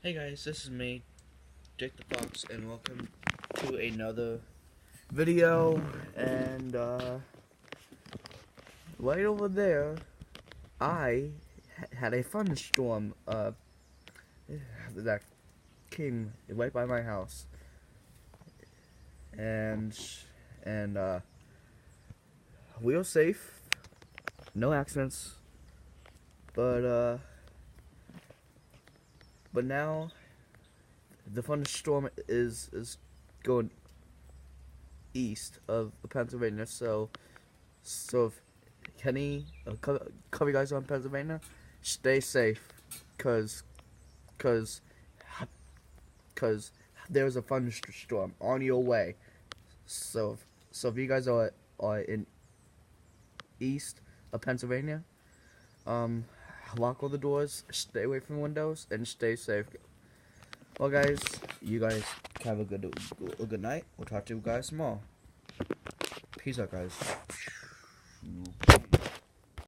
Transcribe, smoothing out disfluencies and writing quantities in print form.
Hey guys, this is me, Dick the Fox, and welcome to another video. And right over there, I had a thunderstorm that came right by my house, and and we were safe, no accidents, but now the thunderstorm is going east of Pennsylvania, so if Kenny, cover you guys on Pennsylvania, stay safe, cause there's a thunderstorm on your way. So if you guys are in east of Pennsylvania, lock all the doors, stay away from windows, and stay safe. Well, guys, you guys have a good night. We'll talk to you guys tomorrow. Peace out, guys.